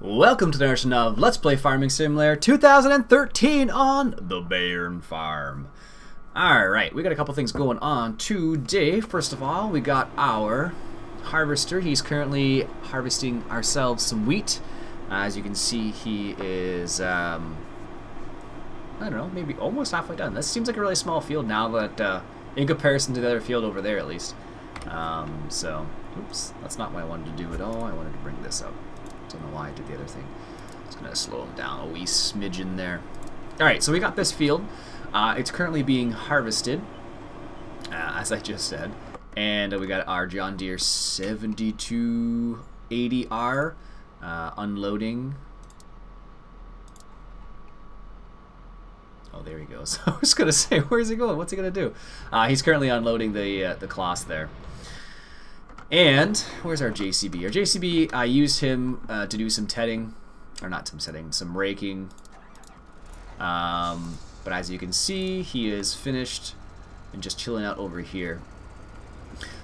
Welcome to the version of Let's Play Farming Simulator 2013 on the Bayern Farm. Alright, we got a couple things going on today. First of all, we got our harvester. He's currently harvesting ourselves some wheat. As you can see, he is, I don't know, maybe almost halfway done. This seems like a really small field now that, in comparison to the other field over there at least. Oops, that's not what I wanted to do at all. I wanted to bring this up. Don't know why I did the other thing. Just gonna slow him down a wee smidgen there. Alright, so we got this field. It's currently being harvested, as I just said. And we got our John Deere 7280R unloading. Oh, there he goes. I was gonna say, where's he going? What's he gonna do? He's currently unloading the cloth there. And where's our JCB? Our JCB, I used him to do some tedding, or not some tedding, some raking. But as you can see, he is finished and just chilling out over here.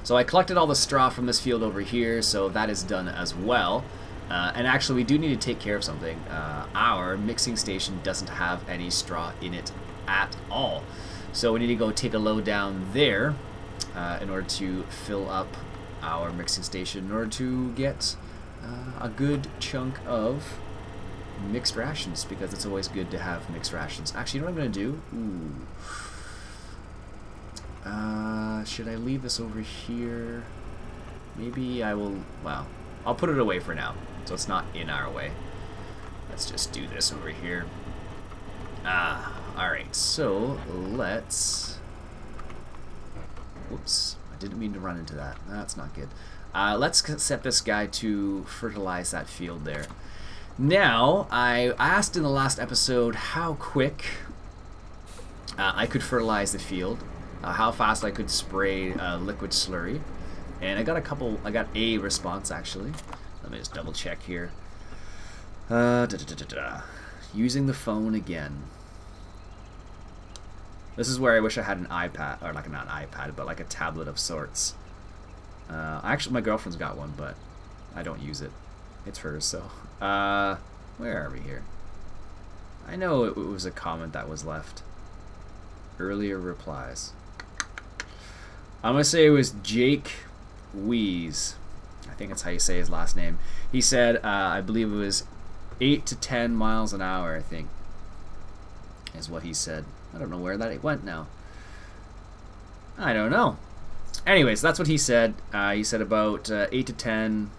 So I collected all the straw from this field over here, so that is done as well. And actually, we do need to take care of something. Our mixing station doesn't have any straw in it at all. So we need to go take a load down there in order to fill up our mixing station in order to get a good chunk of mixed rations, because it's always good to have mixed rations. Actually, you know what I'm going to do? Should I leave this over here? Maybe I will, well, I'll put it away for now, so it's not in our way. Let's just do this over here. Alright, so let's, whoops. Didn't mean to run into that. That's not good. Let's set this guy to fertilize that field there. Now, I asked in the last episode how quick I could fertilize the field, how fast I could spray liquid slurry, and I got a response actually. Let me just double check here. Using the phone again. This is where I wish I had an iPad, or like not an iPad, but like a tablet of sorts. Actually, my girlfriend's got one, but I don't use it. It's hers, so. Where are we here? I know it was a comment that was left. Earlier replies. I'm gonna say it was Jake Wees. I think that's how you say his last name. He said, I believe it was 8 to 10 miles an hour, I think, is what he said. I don't know where that went now. I don't know. Anyways, that's what he said. He said about 8 to 10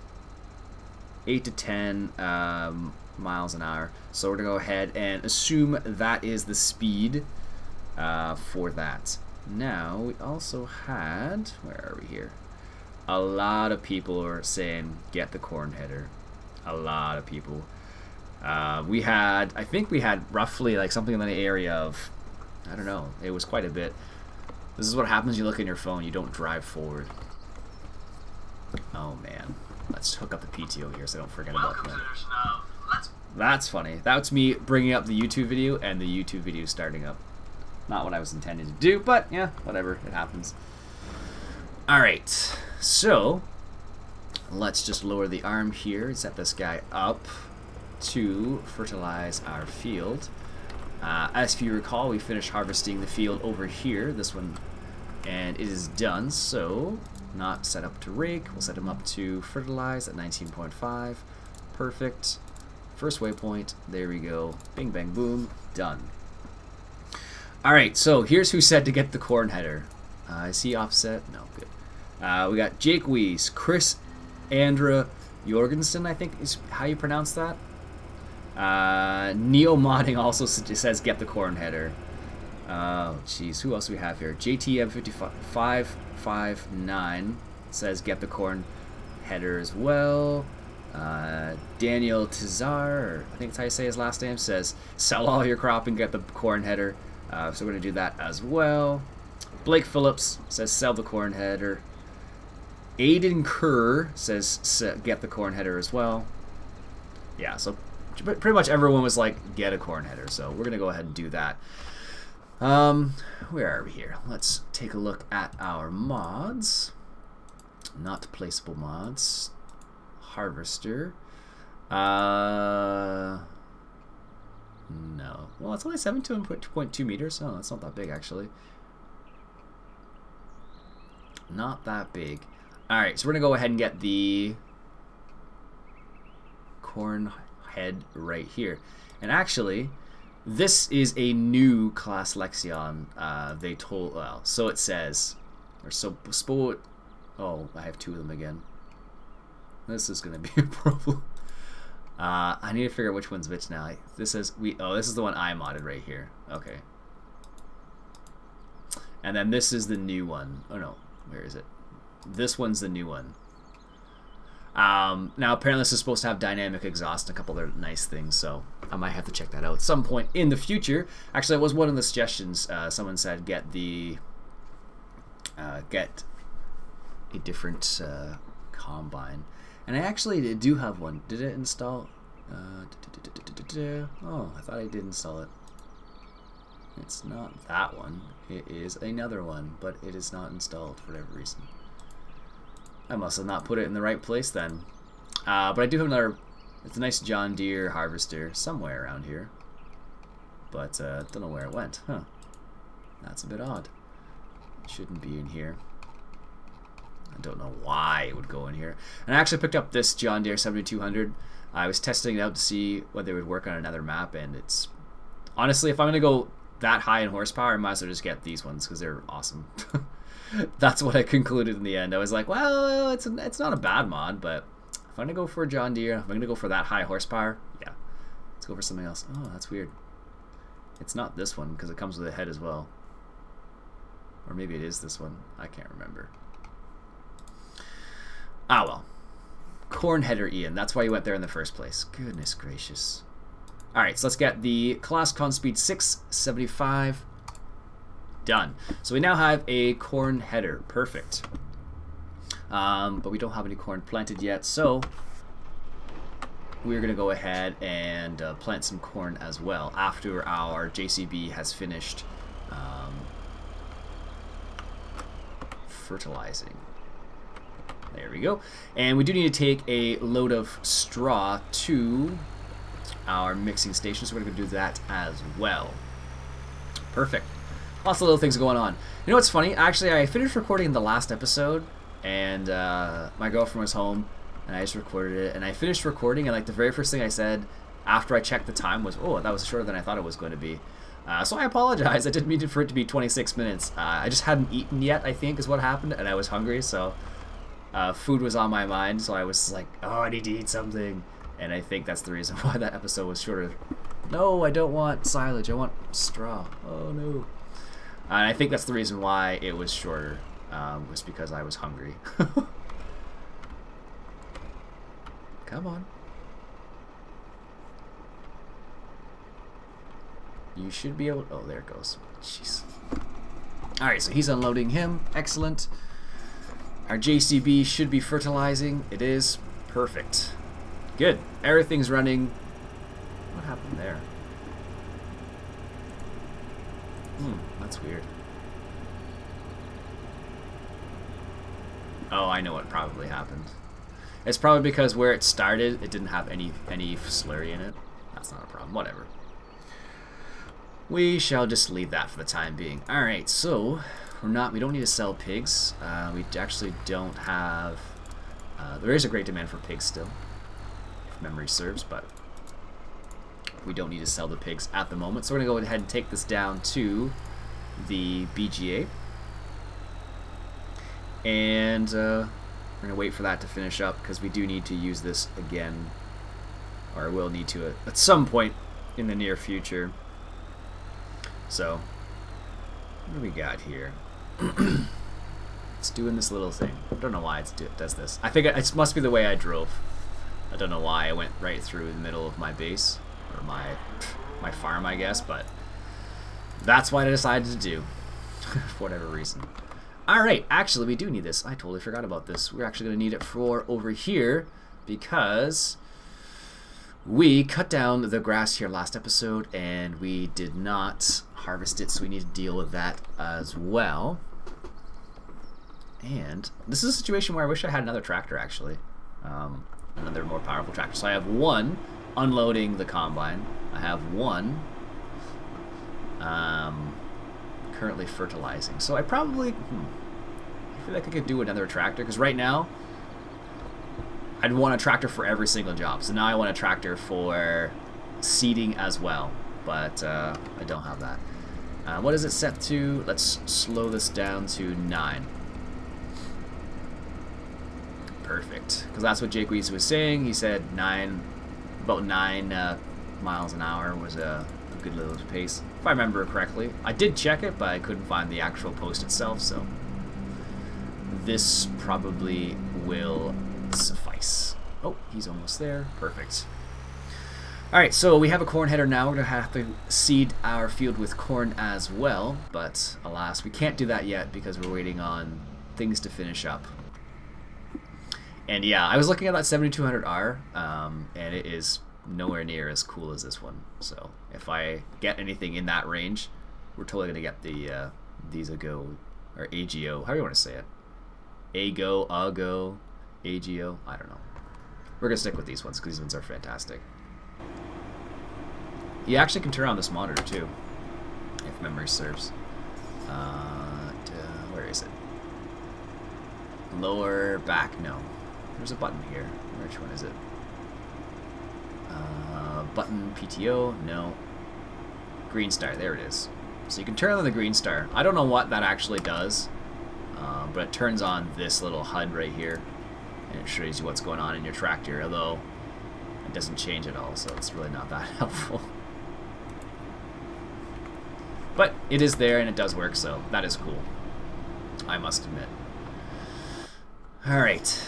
miles an hour. So we're gonna go ahead and assume that is the speed for that. Now we also had, where are we here? A lot of people are saying get the corn header. A lot of people. I think we had roughly like something in the area of, I don't know, it was quite a bit. This is what happens, you look at your phone, you don't drive forward. Oh man, let's hook up the PTO here so I don't forget about that. That's funny. That's me bringing up the YouTube video and the YouTube video starting up. Not what I was intending to do, but yeah, whatever, it happens. Alright, so let's just lower the arm here and set this guy up to fertilize our field. As if you recall, we finished harvesting the field over here, this one, and it is done. So, not set up to rake, we'll set him up to fertilize at 19.5. Perfect. First waypoint, there we go. Bing, bang, boom, done. Alright, so here's who said to get the corn header. Is he offset? No, good. We got Jake Weiss, Chris Andra Jorgensen, I think is how you pronounce that. Neo Modding also says get the corn header. Oh jeez, who else do we have here? JTM559 says get the corn header as well. Daniel Tizar, I think that's how you say his last name, says sell all your crop and get the corn header. So we're gonna do that as well. Blake Phillips says sell the corn header. Aiden Kerr says get the corn header as well. Yeah, so pretty much everyone was like, get a corn header, so we're going to go ahead and do that. Where are we here? Let's take a look at our mods. Not placeable mods. Harvester. No. Well, it's only 7.2 meters. Oh, that's not that big, actually. Not that big. Alright, so we're going to go ahead and get the corn head right here. And actually, this is a new class Lexion. They told, well, so it says. Or so, oh, I have two of them again. This is going to be a problem. I need to figure out which one's which now. This is this is the one I modded right here. Okay. And then this is the new one. Oh no, where is it? This one's the new one. Now apparently this is supposed to have dynamic exhaust and a couple other nice things, so I might have to check that out at some point in the future. Actually, it was one of the suggestions. Someone said get a different combine. And I actually do have one. Did it install? Oh, I thought I did install it. It's not that one. It is another one, but it is not installed for whatever reason. I must have not put it in the right place then. But I do have another. It's a nice John Deere harvester somewhere around here. But don't know where it went. Huh. That's a bit odd. It shouldn't be in here. I don't know why it would go in here. And I actually picked up this John Deere 7200. I was testing it out to see whether it would work on another map, and it's honestly, if I'm gonna go that high in horsepower, I might as well just get these ones because they're awesome. That's what I concluded in the end. I was like, well, it's not a bad mod, but if I'm gonna go for a John Deere, if I'm gonna go for that high horsepower, yeah, let's go for something else. Oh, that's weird. It's not this one because it comes with a head as well, or maybe it is this one. I can't remember. Ah, well. Corn header Ian. That's why you went there in the first place. Goodness gracious. Alright, so let's get the class con speed 675. Done. So we now have a corn header. Perfect. But we don't have any corn planted yet, so we're going to go ahead and plant some corn as well after our JCB has finished fertilizing. There we go. And we do need to take a load of straw to our mixing station, so we're going to do that as well. Perfect. Lots of little things going on. You know what's funny? Actually, I finished recording the last episode, and my girlfriend was home, and I just recorded it. And I finished recording, and like the very first thing I said after I checked the time was, oh, that was shorter than I thought it was going to be. So I apologize. I didn't mean for it to be 26 minutes. I just hadn't eaten yet, I think, is what happened, and I was hungry, so... food was on my mind, so I was like, oh, I need to eat something. And I think that's the reason why that episode was shorter. No, I don't want silage. I want straw. Oh, no. And I think that's the reason why it was shorter, was because I was hungry. Come on. You should be able... Oh, there it goes. Jeez. Alright, so he's unloading him. Excellent. Our JCB should be fertilizing. It is. Perfect. Good. Everything's running. What happened there? That's weird. Oh, I know what probably happened. It's probably because where it started, it didn't have any slurry in it. That's not a problem. Whatever. We shall just leave that for the time being. Alright, so... we don't need to sell pigs. We actually don't have... there is a great demand for pigs still, if memory serves, but we don't need to sell the pigs at the moment. So we're going to go ahead and take this down to the BGA. And we're going to wait for that to finish up because we do need to use this again, or will need to at some point in the near future. So, what do we got here? It's doing this little thing. I don't know why it does this. I think it must be the way I drove. I don't know why I went right through the middle of my base, or my farm, I guess, but that's what I decided to do for whatever reason. Alright, actually we do need this. I totally forgot about this. We're actually going to need it for over here because we cut down the grass here last episode and we did not harvest it, so we need to deal with that as well. And this is a situation where I wish I had another tractor, actually. another more powerful tractor. So I have one unloading the combine. I have one currently fertilizing. So I probably, I feel like I could do another tractor, because right now I'd want a tractor for every single job. So now I want a tractor for seeding as well, but I don't have that. What is it set to? Let's slow this down to 9. Perfect, because that's what Jake Weiss was saying. He said about 9 miles an hour was a good little pace, if I remember correctly. I did check it, but I couldn't find the actual post itself, so this probably will suffice. Oh, he's almost there. Perfect. Alright, so we have a corn header now. We're going to have to seed our field with corn as well, but alas, we can't do that yet because we're waiting on things to finish up. And yeah, I was looking at that 7200R, and it is nowhere near as cool as this one. So if I get anything in that range, we're totally going to get the these AGO, or AGO, how do you want to say it? AGO, AGO, AGO, I don't know. We're going to stick with these ones because these ones are fantastic. You actually can turn on this monitor too, if memory serves. Where is it? Lower back? No. There's a button here. Which one is it? Button PTO? No. Green star. There it is. So you can turn on the green star. I don't know what that actually does, but it turns on this little HUD right here, and it shows you what's going on in your tractor, although it doesn't change at all, so it's really not that helpful. But it is there and it does work, so that is cool, I must admit. Alright.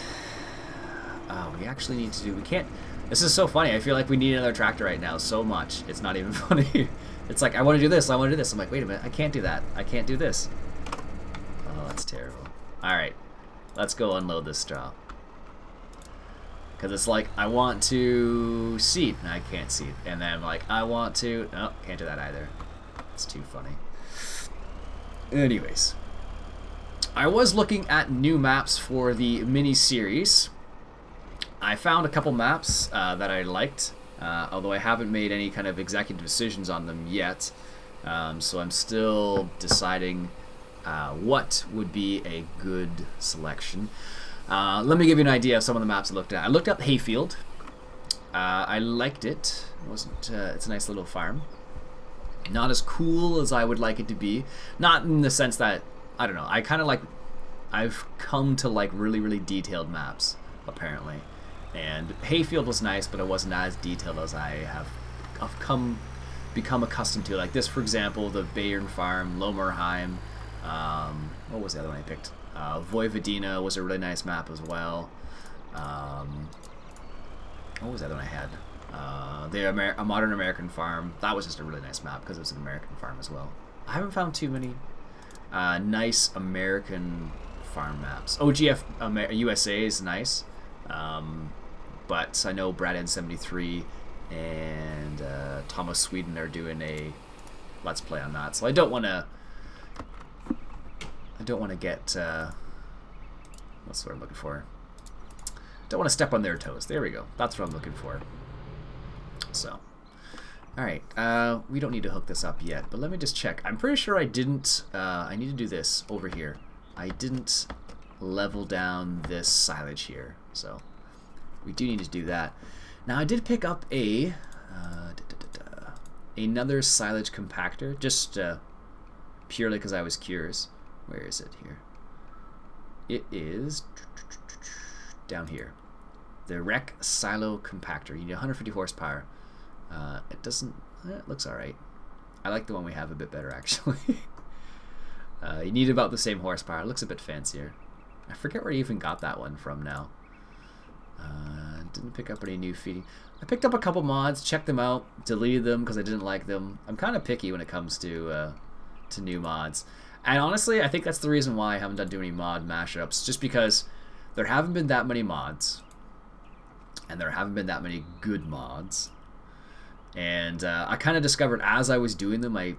We actually need to do... We can't... This is so funny. I feel like we need another tractor right now so much. It's not even funny. It's like, I want to do this, I want to do this. I'm like, wait a minute, I can't do that. I can't do this. Oh, that's terrible. Alright. Let's go unload this straw. Because it's like, I want to seed, and I can't seed. And then I'm like, I want to... No, can't do that either. It's too funny. Anyways, I was looking at new maps for the mini-series. I found a couple maps that I liked, although I haven't made any kind of executive decisions on them yet. So I'm still deciding what would be a good selection. Let me give you an idea of some of the maps I looked at. I looked up Hayfield. I liked it. It wasn't. It's a nice little farm. Not as cool as I would like it to be. Not in the sense that, I don't know, I kind of like, I've come to like really, really detailed maps, apparently. And Hayfield was nice, but it wasn't as detailed as I have become accustomed to. Like this, for example, the Bayern Farm, Lomerheim, what was the other one I picked? Vojvodina was a really nice map as well. What was the other one I had? A Modern American Farm. That was just a really nice map because it was an American farm as well. I haven't found too many nice American farm maps. OGF USA is nice, but I know Brad N73 and Thomas Sweden are doing a Let's Play on that, so I don't want to get what's the word I'm looking for? Don't want to step on their toes. There we go. That's what I'm looking for. So, alright, we don't need to hook this up yet, but let me just check. I'm pretty sure I didn't, I need to do this over here. I didn't level down this silage here, so we do need to do that. Now, I did pick up another silage compactor, just purely because I was curious. Where is it here? It is down here. The Rec Silo Compactor. You need 150 horsepower. It doesn't... It looks alright. I like the one we have a bit better, actually. You need about the same horsepower. It looks a bit fancier. I forget where I even got that one from now. Didn't pick up any new feeding. I picked up a couple mods, checked them out, deleted them because I didn't like them. I'm kind of picky when it comes to new mods. And honestly, I think that's the reason why I haven't done too many mod mashups. Just because there haven't been that many mods. And there haven't been that many good mods. And I kind of discovered as I was doing them, I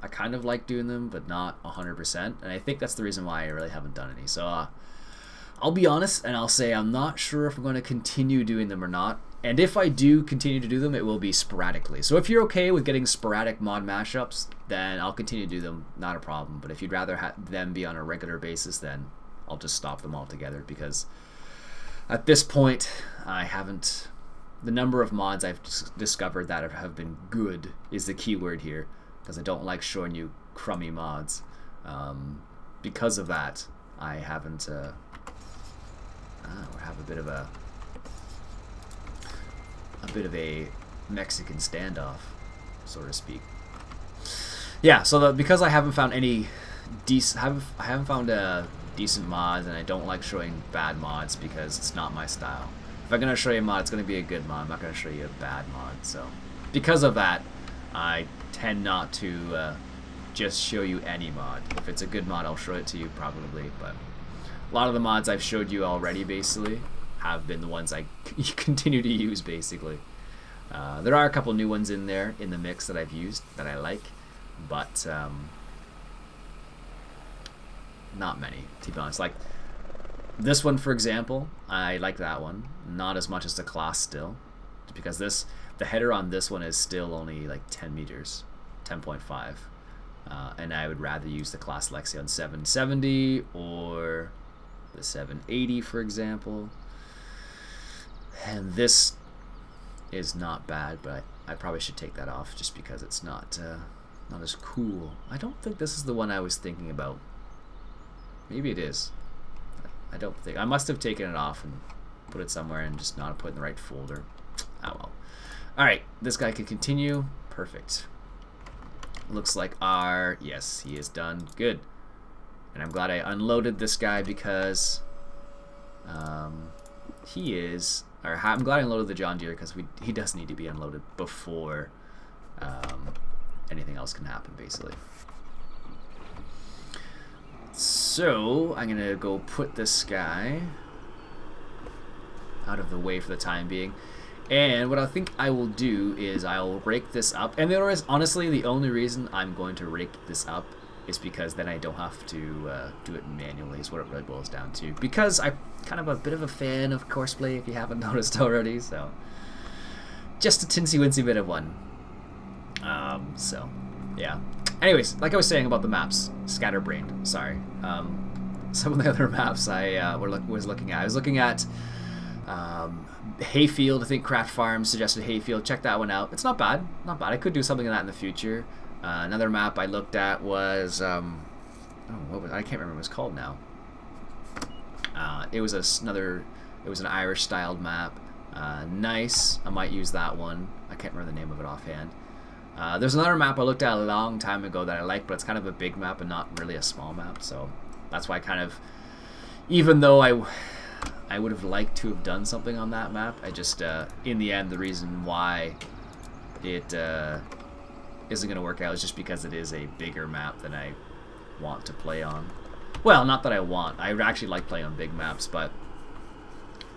kind of like doing them, but not 100%. And I think that's the reason why I really haven't done any. So I'll be honest and I'll say I'm not sure if I'm going to continue doing them or not. And if I do continue to do them, it will be sporadically. So if you're okay with getting sporadic mod mashups, then I'll continue to do them, not a problem. But if you'd rather have them be on a regular basis, then I'll just stop them altogether, because at this point, I haven't... The number of mods I've discovered that have been good is the key word here, because I don't like showing you crummy mods. Because of that, I haven't... we have a bit of a Mexican standoff, so to speak. Yeah, so because I haven't found any decent, I haven't found a decent mods, and I don't like showing bad mods because it's not my style. If I'm gonna show you a mod, it's gonna be a good mod. I'm not gonna show you a bad mod. So because of that, I tend not to just show you any mod. If it's a good mod, I'll show it to you probably, but a lot of the mods I've showed you already basically have been the ones I continue to use basically. There are a couple new ones in there in the mix that I've used that I like, but not many, to be honest. Like this one, for example, I like that one. Not as much as the class still, because the header on this one is still only like 10 meters, 10.5. And I would rather use the class Lexion 770 or the 780, for example. And this is not bad, but I probably should take that off just because it's not as cool. I don't think this is the one I was thinking about. Maybe it is. I don't think. I must have taken it off and put it somewhere and just not put it in the right folder. Oh well. Alright, this guy can continue. Perfect. Looks like yes, he is done. Good. And I'm glad I unloaded this guy because he is... I'm glad I unloaded the John Deere because he does need to be unloaded before anything else can happen, basically. So I'm gonna go put this guy out of the way for the time being, and what I think I will do is I'll rake this up. And honestly, the only reason I'm going to rake this up is because then I don't have to do it manually, is what it really boils down to. Because I'm kind of a bit of a fan of Courseplay, if you haven't noticed already, so just a tinsy-wincy bit of one. So, yeah. Anyways, like I was saying about the maps, scatterbrained, sorry. Some of the other maps I was looking at. I was looking at Hayfield. I think Craft Farms suggested Hayfield. Check that one out. It's not bad. Not bad. I could do something like that in the future. Another map I looked at was I can't remember what it was called now. It was an Irish styled map. Nice. I might use that one. I can't remember the name of it offhand. There's another map I looked at a long time ago that I like, but it's kind of a big map and not really a small map, so that's why I kind of, even though I would have liked to have done something on that map, I just in the end the reason why it isn't going to work out is just because it is a bigger map than I want to play on. Well, not that I want. I actually like playing on big maps, but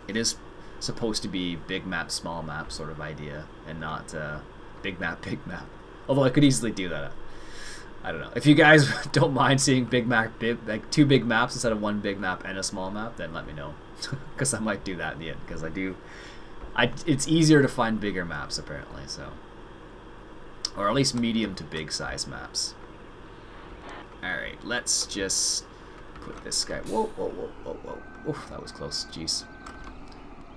it is supposed to be big map, small map sort of idea, and not big map, big map. Although I could easily do that. I don't know. If you guys don't mind seeing big map, like two big maps instead of one big map and a small map, then let me know, because I might do that in the end. Because it's easier to find bigger maps apparently. So, or at least medium to big size maps. All right, let's just put this guy. Whoa, whoa, whoa, whoa, whoa! Oof, that was close. Jeez.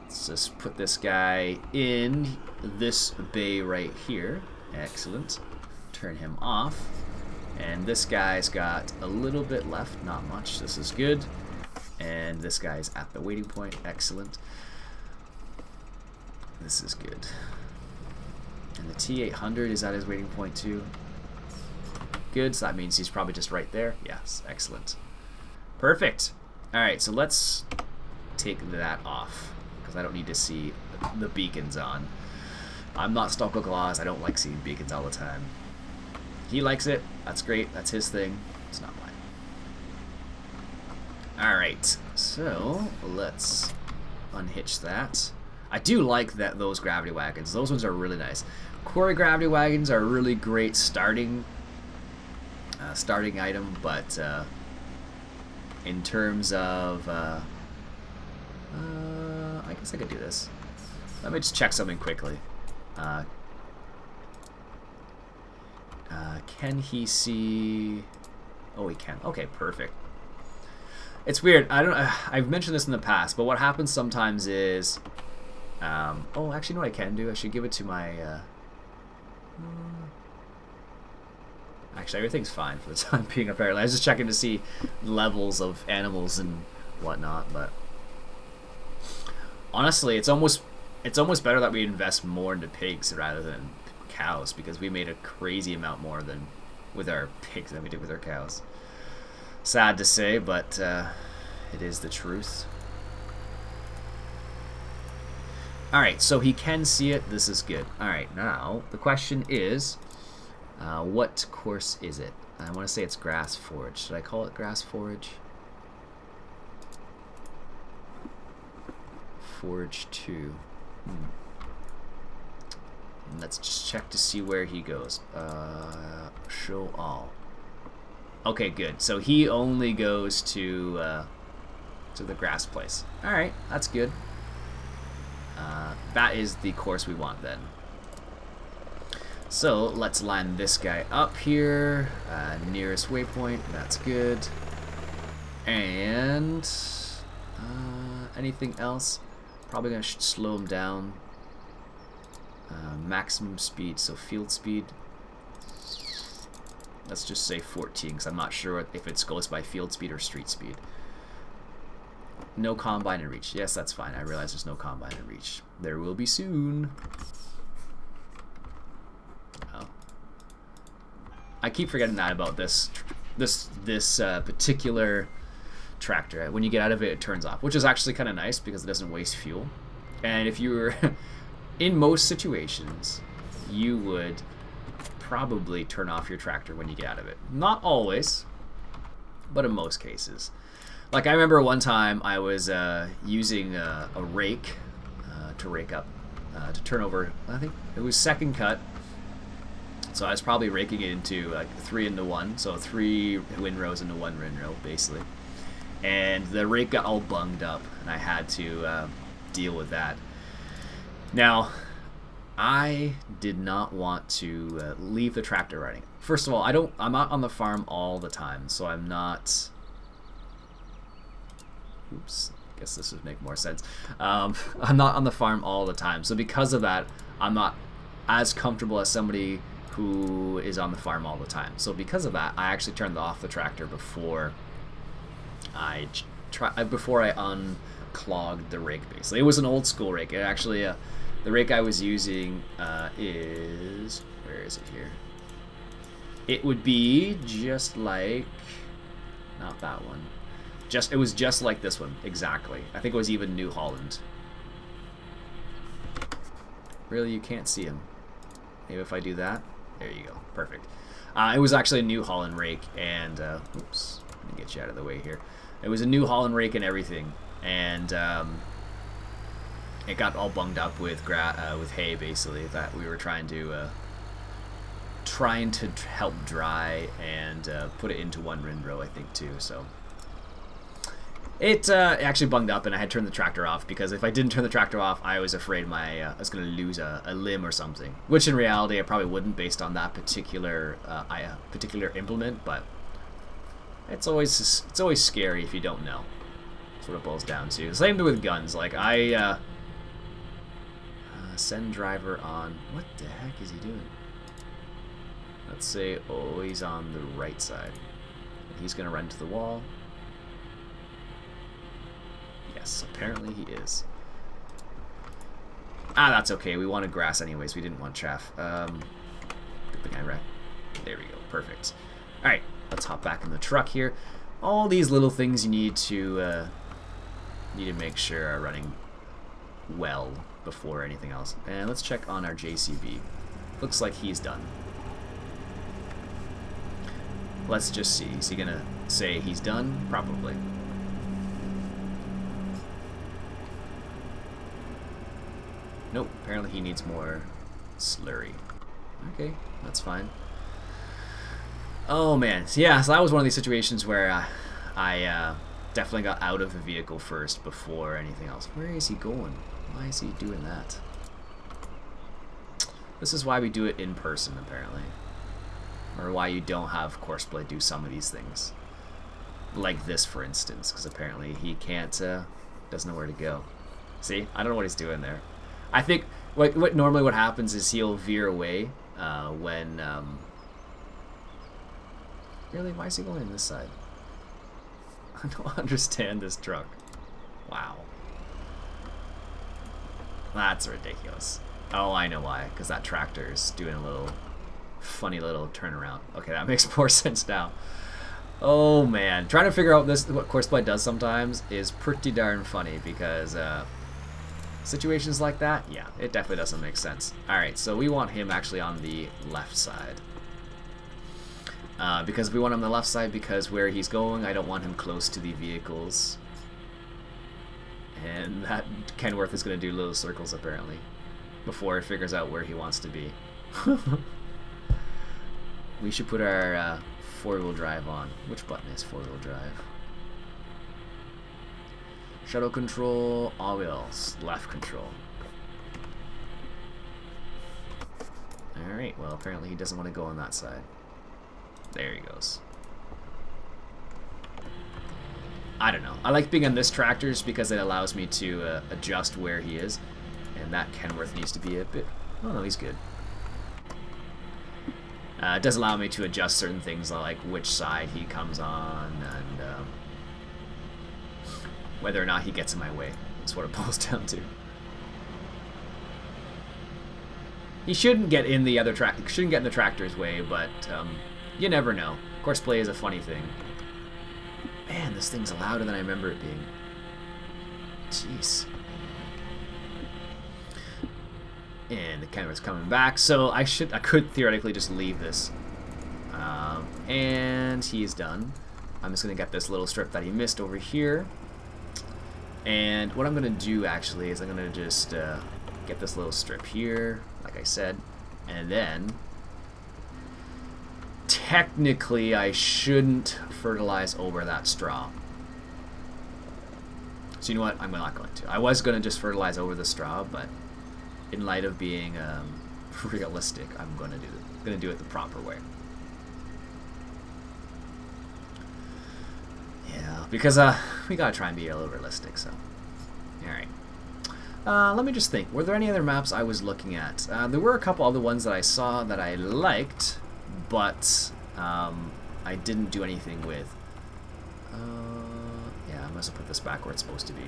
Let's just put this guy in this bay right here. Excellent. Turn him off. And this guy's got a little bit left, not much. This is good. And this guy's at the waiting point. Excellent. This is good. And the T800 is at his waiting point too. Good, so that means he's probably just right there. Yes, excellent. Perfect. Alright, so let's take that off, because I don't need to see the beacons on. I'm not Stocko Glass. I don't like seeing beacons all the time. He likes it. That's great. That's his thing. It's not mine. Alright, so let's unhitch that. I do like those gravity wagons. Those ones are really nice. Quarry gravity wagons are a really great starting item, but in terms of I guess I could do this. Let me just check something quickly. Can he see... Oh, he can. Okay, perfect. It's weird. I don't. I've mentioned this in the past, but what happens sometimes is... oh, actually, you know what I can do? I should give it to my... Actually, everything's fine for the time being, apparently. I was just checking to see levels of animals and whatnot, but... Honestly, it's almost better that we invest more into pigs rather than cows, because we made a crazy amount more than with our pigs than we did with our cows. Sad to say, but it is the truth. Alright, so he can see it. This is good. Alright, now the question is, what course is it? I want to say it's grass forage. Should I call it grass forage? Forage 2. Let's just check to see where he goes. Show all. Okay, good. So he only goes to the grass place. All right, that's good. That is the course we want then. So let's line this guy up here. Nearest waypoint. That's good. And anything else? Probably gonna slow him down. Maximum speed, so field speed. Let's just say 14, because I'm not sure if it goes by field speed or street speed. No combine in reach. Yes, that's fine. I realize there's no combine in reach. There will be soon. Oh. I keep forgetting that about this particular tractor. When you get out of it, it turns off, which is actually kind of nice because it doesn't waste fuel. And if you were in most situations, you would probably turn off your tractor when you get out of it. Not always, but in most cases. Like I remember one time I was using a rake to rake up, to turn over, I think it was second cut. So I was probably raking it into like 3 into 1, so 3 windrows into 1 windrow basically. And the rake got all bunged up and I had to deal with that. Now, I did not want to leave the tractor running. First of all, I'm not on the farm all the time, so I'm not... Oops, I guess this would make more sense. I'm not on the farm all the time, so because of that, I'm not as comfortable as somebody who is on the farm all the time. So because of that, I actually turned off the tractor before I unclogged the rake, basically. It was an old school rake. It actually... the rake I was using is... Where is it here? It would be just like... Not that one. It was just like this one, exactly. I think it was even New Holland. Really, you can't see him. Maybe if I do that. There you go. Perfect. It was actually a New Holland rake, and... oops. Let me get you out of the way here. It was a New Holland rake and everything, and... it got all bunged up with hay, basically, that we were trying to help dry and put it into 1 windrow, I think, too. So it actually bunged up, and I had turned the tractor off because if I didn't turn the tractor off, I was afraid I was going to lose a limb or something. Which in reality, I probably wouldn't, based on that particular implement. But it's always scary if you don't know. That's what it boils down to. Same thing with guns. Like send driver on. What the heck is he doing? Let's say, oh, he's on the right side. He's gonna run to the wall. Yes, apparently he is. Ah, that's okay. We wanted grass anyways. We didn't want chaff. Good thing I read. There we go. Perfect. All right, let's hop back in the truck here. All these little things you need to make sure are running well before anything else. And let's check on our JCB. Looks like he's done. Let's just see. Is he gonna say he's done? Probably. Nope. Apparently he needs more slurry. Okay, that's fine. Oh man, so yeah. So that was one of these situations where I Definitely got out of the vehicle first before anything else. Where is he going? Why is he doing that? This is why we do it in person, apparently. Or why you don't have Courseplay do some of these things. Like this, for instance, because apparently he can't, doesn't know where to go. See? I don't know what he's doing there. I think what normally what happens is he'll veer away when... Really? Why is he going on this side? I don't understand this truck. Wow. That's ridiculous. Oh, I know why. Because that tractor's doing a little funny little turnaround. Okay, that makes more sense now. Oh man, trying to figure out what Courseplay does sometimes is pretty darn funny because situations like that, yeah, it definitely doesn't make sense. Alright, so we want him actually on the left side. Because we want him on the left side because where he's going, I don't want him close to the vehicles. And that Kenworth is going to do little circles apparently before he figures out where he wants to be. We should put our four-wheel drive on. Which button is four-wheel drive? Shuttle control, all wheels, left control. Alright, well apparently he doesn't want to go on that side. There he goes. I don't know. I like being on this tractors because it allows me to adjust where he is. And that Kenworth needs to be a bit... Oh no, he's good. It does allow me to adjust certain things like which side he comes on and whether or not he gets in my way. That's what it boils down to. He shouldn't get in the other shouldn't get in the tractor's way, but you never know. Courseplay is a funny thing. Man, this thing's louder than I remember it being. Jeez. And the Kenworth's coming back, so I could theoretically just leave this. And he's done. I'm just gonna get this little strip that he missed over here. And what I'm gonna do actually is I'm gonna just get this little strip here, like I said, and then technically I shouldn't fertilize over that straw. So you know what? I'm not going to. I was gonna just fertilize over the straw, but in light of being realistic, I'm gonna do it the proper way. Yeah, because we gotta try and be a little realistic. So, all right. Let me just think. Were there any other maps I was looking at? There were a couple other ones that I saw that I liked, but I didn't do anything with. Yeah, I must have put this back where it's supposed to be.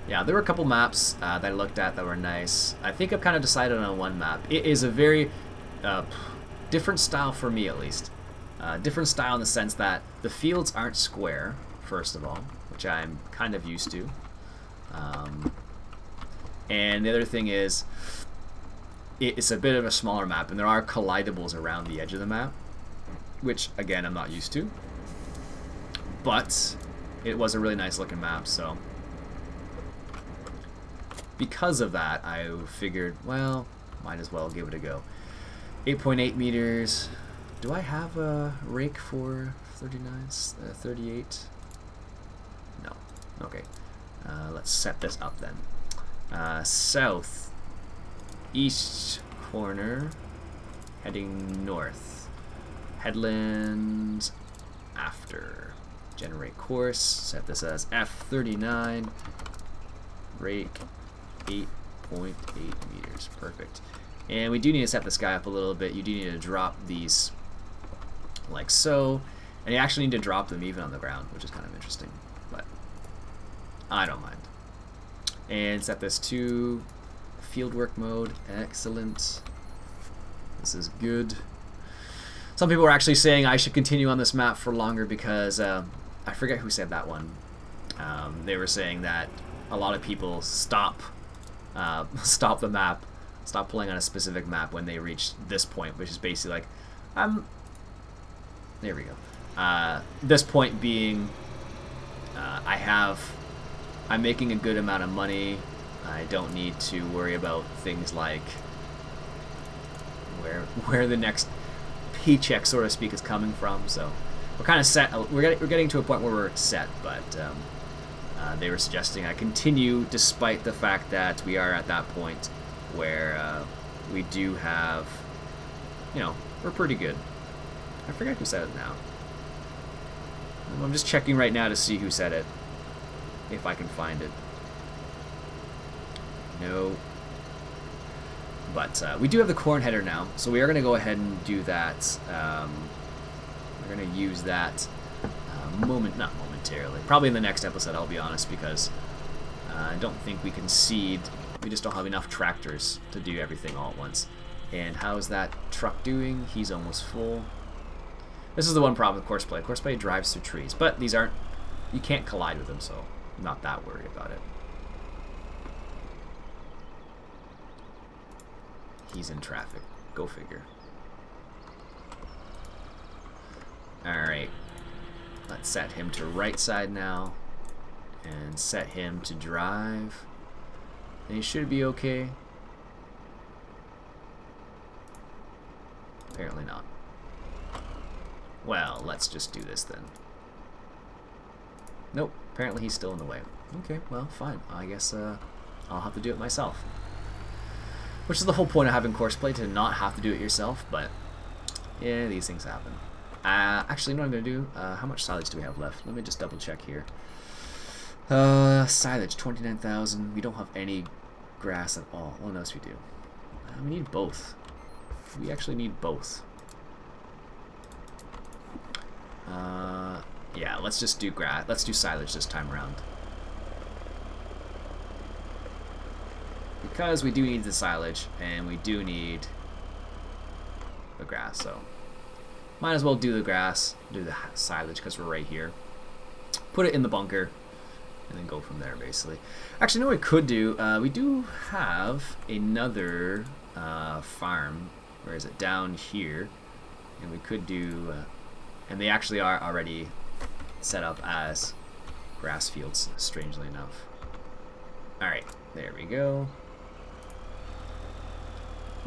Yeah, there were a couple maps that I looked at that were nice. I think I've kind of decided on one map. It is a very different style for me, at least. Different style in the sense that the fields aren't square, first of all, which I'm kind of used to. And the other thing is, it's a bit of a smaller map, and there are collidables around the edge of the map, which, again, I'm not used to. But it was a really nice looking map, so... Because of that, I figured, well, might as well give it a go. 8.8 meters. Do I have a rake for 38? No. Okay. Let's set this up then. South, east corner, heading north. Headland after. Generate course. Set this as F39. Rake 8.8 meters. Perfect. And we do need to set this guy up a little bit. You do need to drop these like so. And you actually need to drop them even on the ground, which is kind of interesting. But I don't mind. And set this to fieldwork mode. Excellent. This is good. Some people were actually saying I should continue on this map for longer because I forget who said that one. They were saying that a lot of people stop the map, stop playing on a specific map when they reach this point, which is basically like, there we go. This point being, I'm making a good amount of money. I don't need to worry about things like where the next paycheck, so to speak, is coming from. So we're kind of set. We're getting to a point where we're set, but they were suggesting I continue despite the fact that we are at that point where we do have, you know, we're pretty good. I forget who said it now. I'm just checking right now to see who said it, if I can find it. No. But we do have the corn header now, so we are going to go ahead and do that. We're going to use that not momentarily. Probably in the next episode, I'll be honest, because I don't think we can seed. We just don't have enough tractors to do everything all at once. And how's that truck doing? He's almost full. This is the one problem with Courseplay. Courseplay drives through trees, but these aren't, you can't collide with them, so I'm not that worried about it. He's in traffic. Go figure. Alright. Let's set him to right side now. And set him to drive. And he should be okay. Apparently not. Well, let's just do this then. Nope. Apparently he's still in the way. Okay, well, fine. I guess I'll have to do it myself. Which is the whole point of having Courseplay, to not have to do it yourself, but yeah, these things happen. Actually, you know what I'm going to do? How much silage do we have left? Let me just double check here. Silage, 29,000. We don't have any grass at all. Oh, no, yes, we do. We need both. We actually need both. Yeah, let's just do grass. Let's do silage this time around. Because we do need the silage, and we do need the grass, so might as well do the grass, do the silage, because we're right here. Put it in the bunker, and then go from there, basically. Actually, you know what we could do? We do have another farm. Where is it? Down here. And we could do... and they actually are already set up as grass fields, strangely enough. Alright, there we go.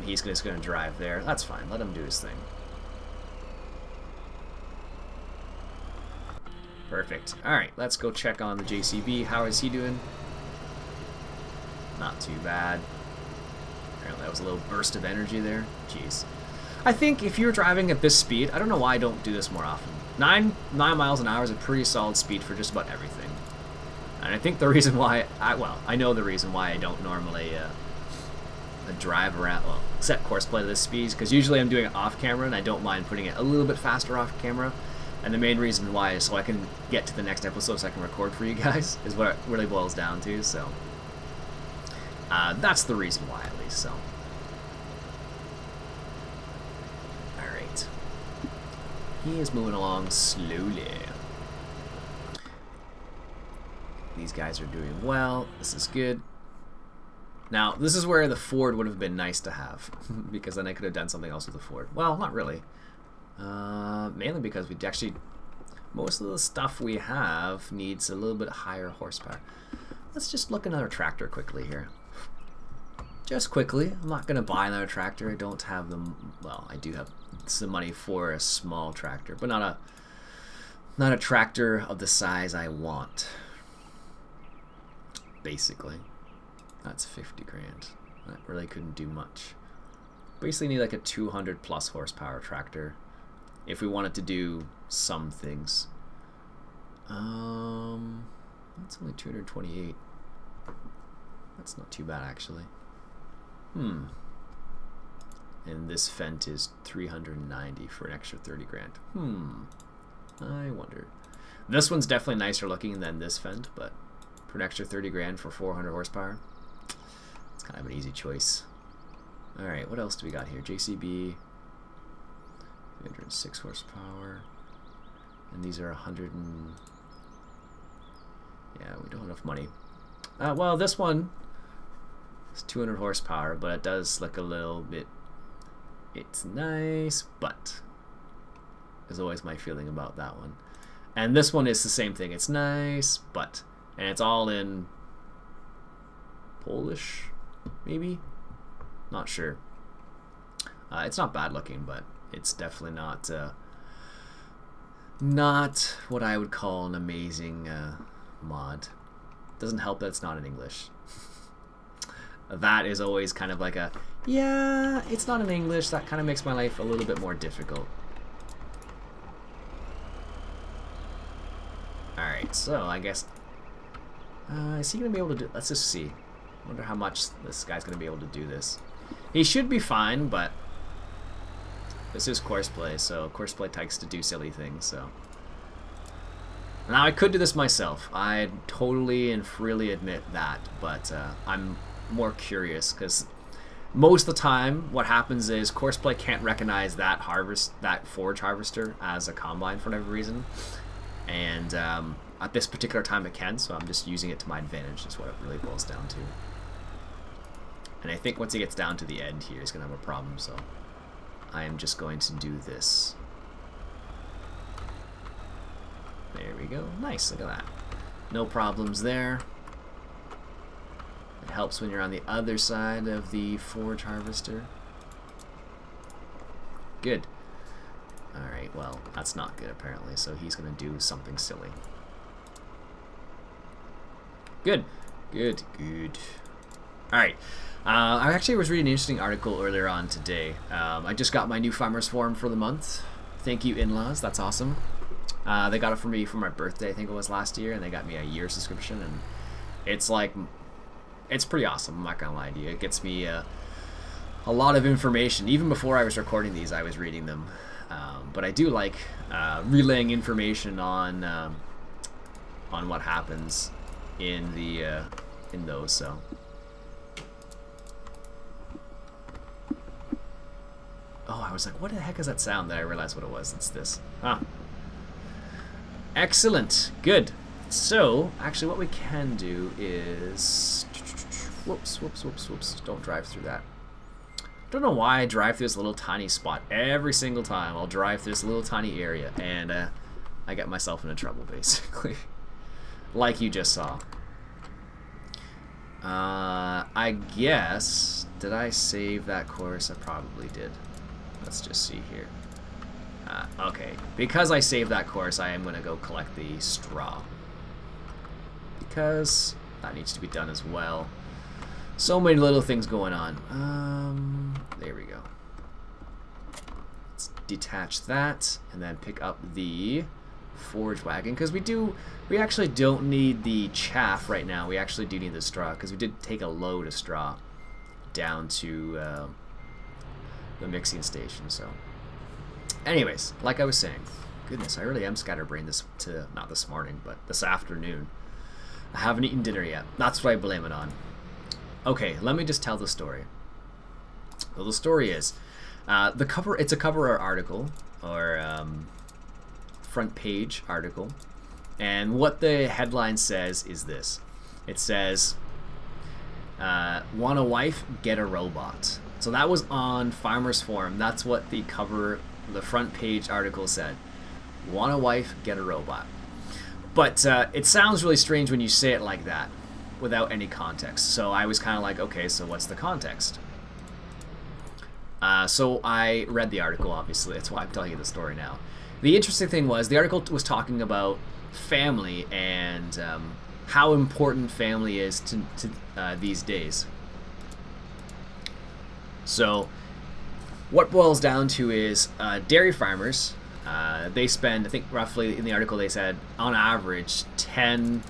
He's just going to drive there. That's fine. Let him do his thing. Perfect. Alright, let's go check on the JCB. How is he doing? Not too bad. Apparently that was a little burst of energy there. Jeez. I think if you're driving at this speed, I don't know why I don't do this more often. 9 miles an hour is a pretty solid speed for just about everything. And I think the reason why, I know the reason why I don't normally drive around, well, set Courseplay to this speed, because usually I'm doing it off camera and I don't mind putting it a little bit faster off camera. And the main reason why is so I can get to the next episode so I can record for you guys, is what it really boils down to, so. That's the reason why, at least, so. Alright. He is moving along slowly. These guys are doing well. This is good. Now, this is where the Ford would have been nice to have, because then I could have done something else with the Ford. Well, not really. Mainly because we actually, most of the stuff we have needs a little bit higher horsepower. Let's just look at another tractor quickly here. Just quickly. I'm not going to buy another tractor. I don't have them. Well, I do have some money for a small tractor, but not a tractor of the size I want. Basically. That's 50 grand. That really couldn't do much. Basically need like a 200 plus horsepower tractor if we wanted to do some things. That's only 228. That's not too bad, actually. And this Fendt is 390 for an extra 30 grand. I wonder. This one's definitely nicer looking than this Fendt, but for an extra 30 grand for 400 horsepower, it's kind of an easy choice. Alright, what else do we got here? JCB, 306 horsepower, and these are 100 and... yeah, we don't have enough money. Well, this one is 200 horsepower, but it does look a little bit... it's nice, but is always my feeling about that one. And this one is the same thing. It's nice, but... and it's all in Polish, maybe? Not sure. It's not bad looking, but it's definitely not Not what I would call an amazing mod. Doesn't help that it's not in English. That is always kind of like a, yeah, it's not in English. That kind of makes my life a little bit more difficult. Alright, so I guess, is he going to be able to do, let's just see. Wonder how much this guy's going to be able to do this. He should be fine, but this is courseplay, so courseplay likes to do silly things, so. Now, I could do this myself. I totally and freely admit that, but I'm more curious, because most of the time, what happens is courseplay can't recognize that forage harvester as a combine for whatever reason, and at this particular time it can, so I'm just using it to my advantage, is what it really boils down to. And I think once he gets down to the end here, he's going to have a problem, so I am just going to do this. There we go. Nice, look at that. No problems there. It helps when you're on the other side of the forage harvester. Good. Alright, well, that's not good apparently, so he's going to do something silly. Good. Good, good. Alright. I actually was reading an interesting article earlier on today. I just got my new Farmers Forum for the month. Thank you, in-laws. That's awesome. They got it for me for my birthday, I think it was last year, and they got me a year subscription, and it's like, it's pretty awesome, I'm not gonna lie to you. It gets me a lot of information. Even before I was recording these, I was reading them. But I do like relaying information on what happens in the in those, so. Oh, I was like, what the heck is that sound? Then I realized what it was. It's this. Ah. Excellent. Good. So, actually what we can do is... Whoops, whoops, whoops, whoops. Don't drive through that. Don't know why I drive through this little tiny spot. Every single time I'll drive through this little tiny area, and I get myself into trouble, basically. Like you just saw. I guess... Did I save that course? I probably did. Let's just see here. Okay, because I saved that course, I am going to go collect the straw. Because that needs to be done as well. So many little things going on. There we go. Let's detach that and then pick up the forage wagon, because we actually don't need the chaff right now. We actually do need the straw, because we did take a load of straw down to the mixing station. So anyways, like I was saying, goodness, I really am scatterbrained not this morning, but this afternoon. I haven't eaten dinner yet. That's what I blame it on. Okay, let me just tell the story. Well, the story is it's a cover article, or front page article, and what the headline says is this. It says, want a wife, get a robot. So that was on Farmers Forum. That's what the front page article said. Want a wife, get a robot. But it sounds really strange when you say it like that, without any context. So I was kind of like, okay, so what's the context? So I read the article, obviously. That's why I'm telling you the story now. The interesting thing was, the article was talking about family and how important family is to these days. So what boils down to is dairy farmers, they spend, I think roughly in the article they said, on average 10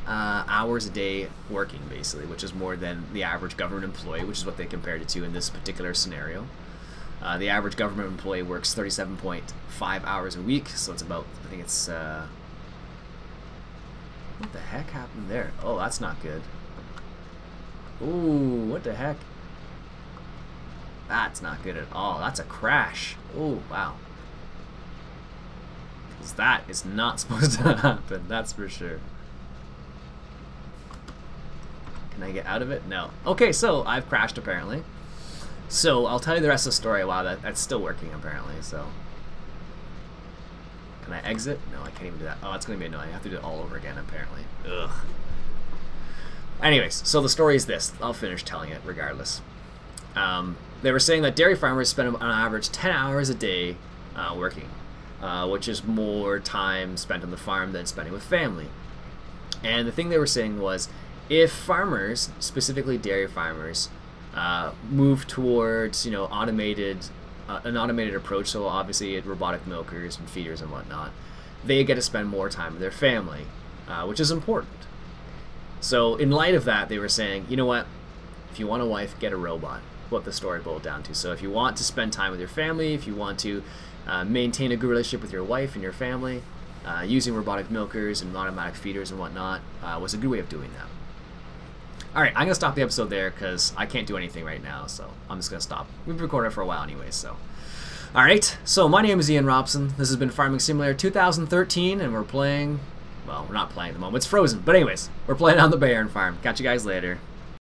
hours a day working, basically, which is more than the average government employee, which is what they compared it to in this particular scenario. The average government employee works 37.5 hours a week, so it's about, I think it's, what the heck happened there? Oh, that's not good. Ooh, what the heck? That's not good at all. That's a crash. Oh, wow. Because that is not supposed to happen, that's for sure. Can I get out of it? No. Okay, so I've crashed apparently. So I'll tell you the rest of the story. Wow, that's still working apparently, so. Can I exit? No, I can't even do that. Oh, that's going to be annoying. I have to do it all over again apparently. Ugh. Anyways, so the story is this. I'll finish telling it regardless. they were saying that dairy farmers spend on average 10 hours a day working, which is more time spent on the farm than spending with family. And the thing they were saying was, if farmers, specifically dairy farmers, move towards an automated approach, so obviously robotic milkers and feeders and whatnot, they get to spend more time with their family, which is important. So in light of that, they were saying, you know what, if you want a wife, get a robot. What the story boiled down to. So if you want to spend time with your family, if you want to maintain a good relationship with your wife and your family, using robotic milkers and automatic feeders and whatnot was a good way of doing that. Alright, I'm going to stop the episode there because I can't do anything right now, so I'm just going to stop. We've recorded for a while anyways, so. Alright, so my name is Ian Robson. This has been Farming Simulator 2013, and we're playing, well, we're not playing at the moment. It's frozen, but anyways, we're playing on the Bayern farm. Catch you guys later.